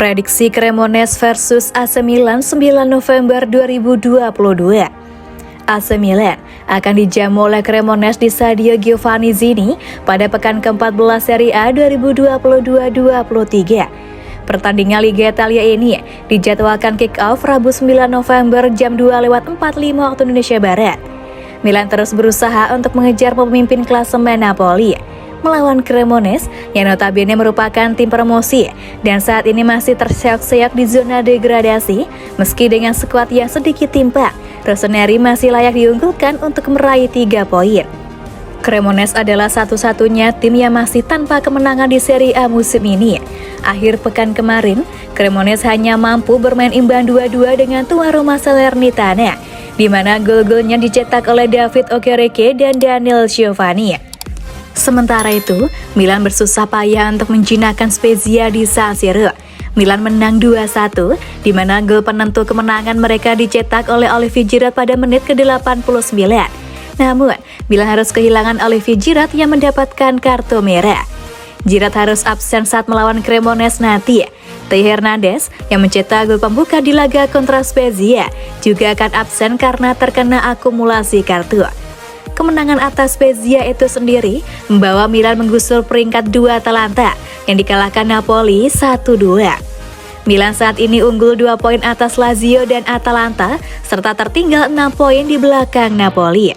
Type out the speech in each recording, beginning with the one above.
Prediksi Cremonese versus AC Milan 9 November 2022. AC Milan akan dijamu oleh Cremonese di Stadio Giovanni Zini pada pekan ke-14 Serie A 2022-23. Pertandingan Liga Italia ini dijadwalkan kick-off Rabu 9 November jam 2:45 waktu Indonesia Barat. Milan terus berusaha untuk mengejar pemimpin klasemen Napoli melawan Cremonese yang notabene merupakan tim promosi dan saat ini masih terseok-seok di zona degradasi. Meski dengan skuad yang sedikit timpang, Rossoneri masih layak diunggulkan untuk meraih 3 poin. Cremonese adalah satu-satunya tim yang masih tanpa kemenangan di Serie A musim ini. Akhir pekan kemarin, Cremonese hanya mampu bermain imbang 2-2 dengan tuan rumah Salernitana, di mana gol-golnya dicetak oleh David Okereke dan Daniel Giovanni. Sementara itu, Milan bersusah payah untuk menjinakkan Spezia di San Siro. Milan menang 2-1, di mana gol penentu kemenangan mereka dicetak oleh Olivier Giroud pada menit ke-89. Namun, Milan harus kehilangan Olivier Giroud yang mendapatkan kartu merah. Giroud harus absen saat melawan Cremonese nanti. Theo Hernandez yang mencetak gol pembuka di laga kontra Spezia juga akan absen karena terkena akumulasi kartu. Kemenangan atas Spezia itu sendiri membawa Milan menggusur peringkat 2 Atalanta yang dikalahkan Napoli 1-2. Milan saat ini unggul 2 poin atas Lazio dan Atalanta serta tertinggal 6 poin di belakang Napoli.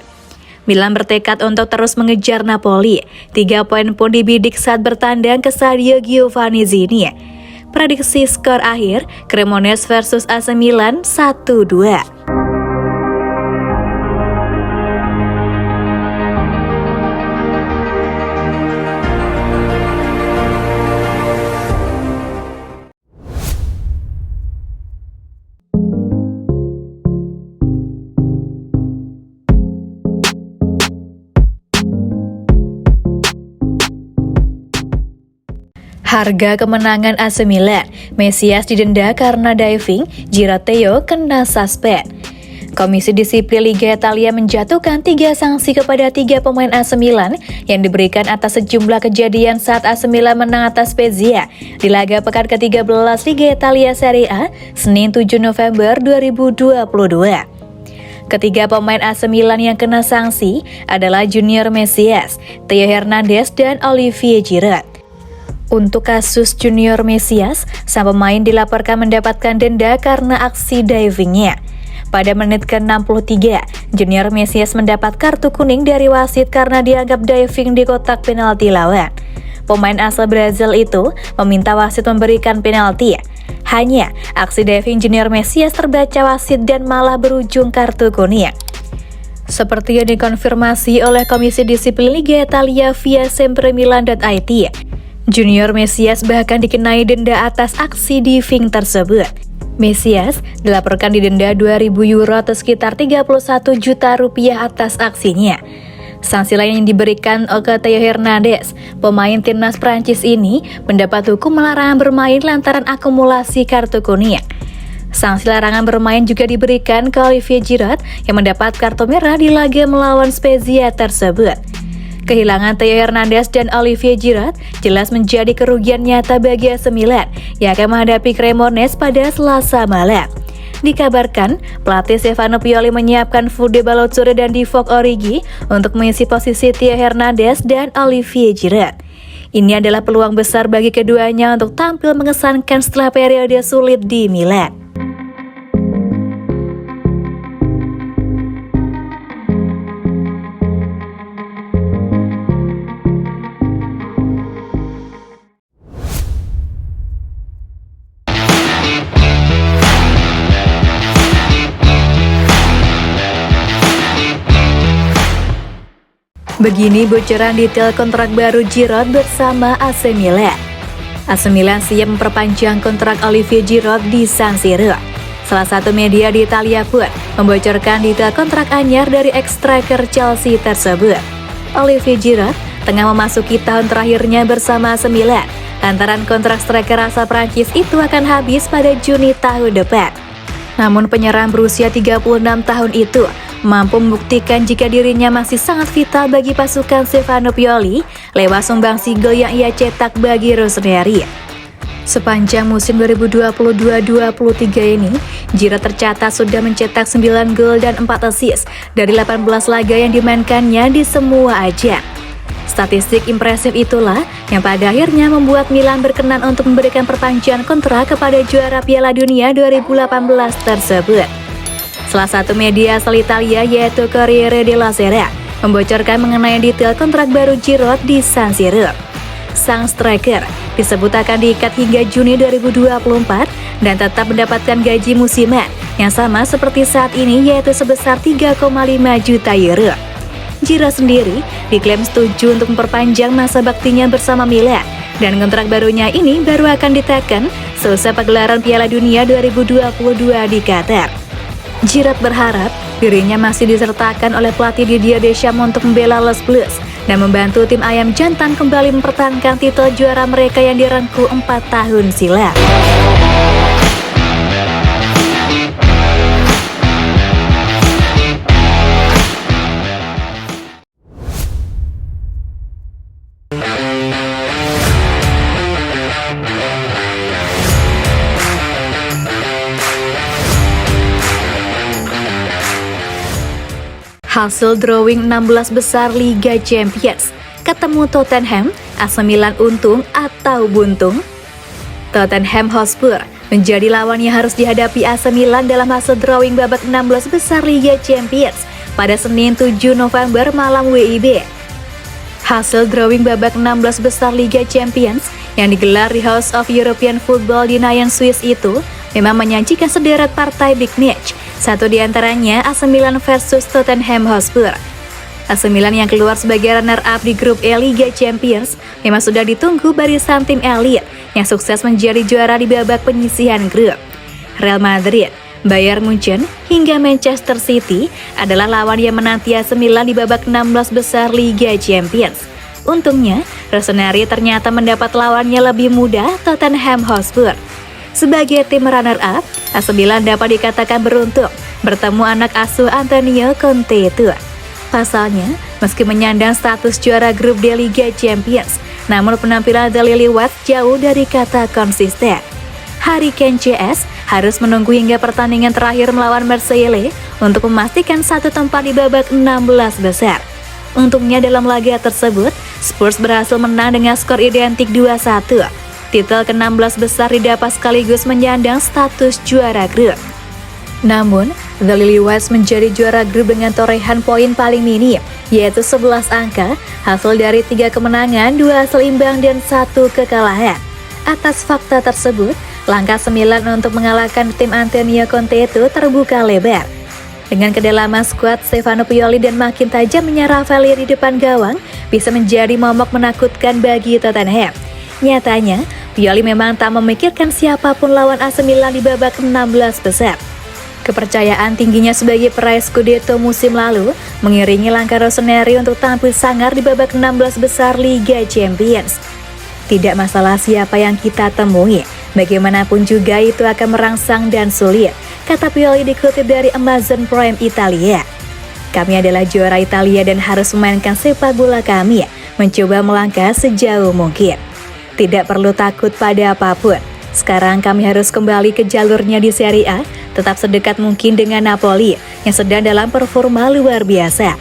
Milan bertekad untuk terus mengejar Napoli. 3 poin pun dibidik saat bertandang ke Stadio Giovanni Zini. Prediksi skor akhir Cremonese versus AC Milan 1-2. Harga kemenangan AC Milan, Mesias didenda karena diving, Giroud Theo kena suspend. Komisi Disiplin Liga Italia menjatuhkan 3 sanksi kepada 3 pemain AC Milan yang diberikan atas sejumlah kejadian saat AC Milan menang atas Spezia di laga pekan ke-13 Liga Italia Serie A, Senin 7 November 2022. Ketiga pemain AC Milan yang kena sanksi adalah Junior Mesias, Theo Hernandez, dan Olivier Giroud. Untuk kasus Junior Mesias, sang pemain dilaporkan mendapatkan denda karena aksi divingnya. Pada menit ke-63, Junior Mesias mendapat kartu kuning dari wasit karena dianggap diving di kotak penalti lawan. Pemain asal Brazil itu meminta wasit memberikan penalti. Hanya aksi diving Junior Mesias terbaca wasit dan malah berujung kartu kuning. Seperti yang dikonfirmasi oleh Komisi Disiplin Liga Italia via sempremilan.it, Junior Mesias bahkan dikenai denda atas aksi diving tersebut. Mesias dilaporkan didenda 2.000 euro atau sekitar 31 juta rupiah atas aksinya. Sanksi lain yang diberikan oleh Theo Hernandez, pemain timnas Prancis ini, mendapat hukum larangan bermain lantaran akumulasi kartu kuning. Sanksi larangan bermain juga diberikan ke Olivier Giroud yang mendapat kartu merah di laga melawan Spezia tersebut. Kehilangan Theo Hernandez dan Olivier Giroud jelas menjadi kerugian nyata bagi AC Milan yang akan menghadapi Cremonese pada Selasa malam. Dikabarkan, pelatih Stefano Pioli menyiapkan Fede Ballo-Touré dan Divock Origi untuk mengisi posisi Theo Hernandez dan Olivier Giroud. Ini adalah peluang besar bagi keduanya untuk tampil mengesankan setelah periode sulit di Milan. Begini bocoran detail kontrak baru Giroud bersama AC Milan. AC Milan siap memperpanjang kontrak Olivier Giroud di San Siro. Salah satu media di Italia pun membocorkan detail kontrak anyar dari ex-striker Chelsea tersebut. Olivier Giroud tengah memasuki tahun terakhirnya bersama AC Milan, lantaran kontrak striker asal Prancis itu akan habis pada Juni tahun depan. Namun penyerang berusia 36 tahun itu mampu membuktikan jika dirinya masih sangat vital bagi pasukan Stefano Pioli lewat sumbangsi gol yang ia cetak bagi Rossoneri. Sepanjang musim 2022-23 ini, Giroud tercatat sudah mencetak 9 gol dan 4 assist dari 18 laga yang dimainkannya di semua ajang. Statistik impresif itulah yang pada akhirnya membuat Milan berkenan untuk memberikan perpanjangan kontrak kepada juara Piala Dunia 2018 tersebut. Salah satu media asal Italia yaitu Corriere della Sera membocorkan mengenai detail kontrak baru Giroud di San Siro. Sang striker disebut akan diikat hingga Juni 2024 dan tetap mendapatkan gaji musiman yang sama seperti saat ini yaitu sebesar 3,5 juta euro. Giroud sendiri diklaim setuju untuk memperpanjang masa baktinya bersama Milan dan kontrak barunya ini baru akan diteken seusai pagelaran Piala Dunia 2022 di Qatar. Giroud berharap dirinya masih disertakan oleh pelatih Didier Deschamps untuk membela Les Bleus dan membantu tim Ayam Jantan kembali mempertahankan titel juara mereka yang direngkuh 4 tahun silam. Hasil drawing 16 besar Liga Champions, ketemu Tottenham, AC Milan untung atau buntung? Tottenham Hotspur menjadi lawan yang harus dihadapi AC Milan dalam hasil drawing babak 16 besar Liga Champions pada Senin 7 November malam WIB. Hasil drawing babak 16 besar Liga Champions yang digelar di House of European Football di Nyon, Swiss itu memang menyajikan sederet partai big match. Satu di antaranya AC Milan versus Tottenham Hotspur. AC Milan yang keluar sebagai runner-up di grup E Liga Champions memang sudah ditunggu barisan tim elit yang sukses menjadi juara di babak penyisihan grup. Real Madrid, Bayern Munchen, hingga Manchester City adalah lawan yang menanti AC Milan di babak 16 besar Liga Champions. Untungnya, Rossoneri ternyata mendapat lawannya lebih mudah, Tottenham Hotspur. Sebagai tim runner-up, AC Milan dapat dikatakan beruntung bertemu anak asuh Antonio Conte itu. Pasalnya, meski menyandang status juara grup D Liga Champions, namun penampilan The Lily White jauh dari kata konsisten. Harry Kane CS harus menunggu hingga pertandingan terakhir melawan Marseille untuk memastikan satu tempat di babak 16 besar. Untungnya dalam laga tersebut, Spurs berhasil menang dengan skor identik 2-1. Titel ke-16 besar didapat sekaligus menyandang status juara grup. Namun, The Lily Whites menjadi juara grup dengan torehan poin paling minim, yaitu 11 angka, hasil dari 3 kemenangan, 2 hasil imbang, dan 1 kekalahan. Atas fakta tersebut, langkah Milan untuk mengalahkan tim Antonio Conte itu terbuka lebar. Dengan kedalaman skuad Stefano Pioli dan makin tajamnya Rafael di depan gawang, bisa menjadi momok menakutkan bagi Tottenham. Nyatanya, Pioli memang tak memikirkan siapapun lawan AC Milan di babak 16 besar. Kepercayaan tingginya sebagai peraih Scudetto musim lalu mengiringi langkah Rossoneri untuk tampil sangar di babak 16 besar Liga Champions. Tidak masalah siapa yang kita temui, bagaimanapun juga itu akan merangsang dan sulit, kata Pioli dikutip dari Amazon Prime Italia. Kami adalah juara Italia dan harus memainkan sepak bola kami, mencoba melangkah sejauh mungkin. Tidak perlu takut pada apapun. Sekarang kami harus kembali ke jalurnya di Serie A, tetap sedekat mungkin dengan Napoli yang sedang dalam performa luar biasa.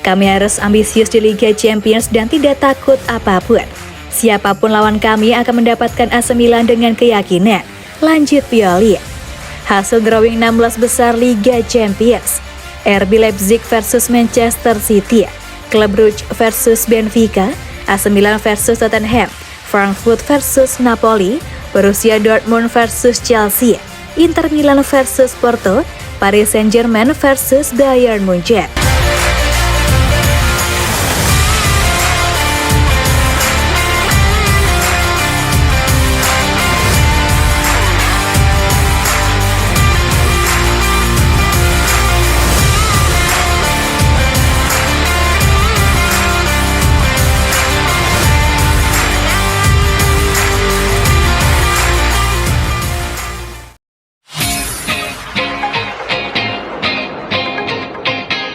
Kami harus ambisius di Liga Champions dan tidak takut apapun. Siapapun lawan kami akan mendapatkan AC Milan dengan keyakinan, lanjut Pioli. Hasil drawing 16 besar Liga Champions: RB Leipzig versus Manchester City, Club Brugge versus Benfica, AC Milan versus Tottenham, Frankfurt versus Napoli, Borussia Dortmund versus Chelsea, Inter Milan versus Porto, Paris Saint-Germain versus Bayern Munchen.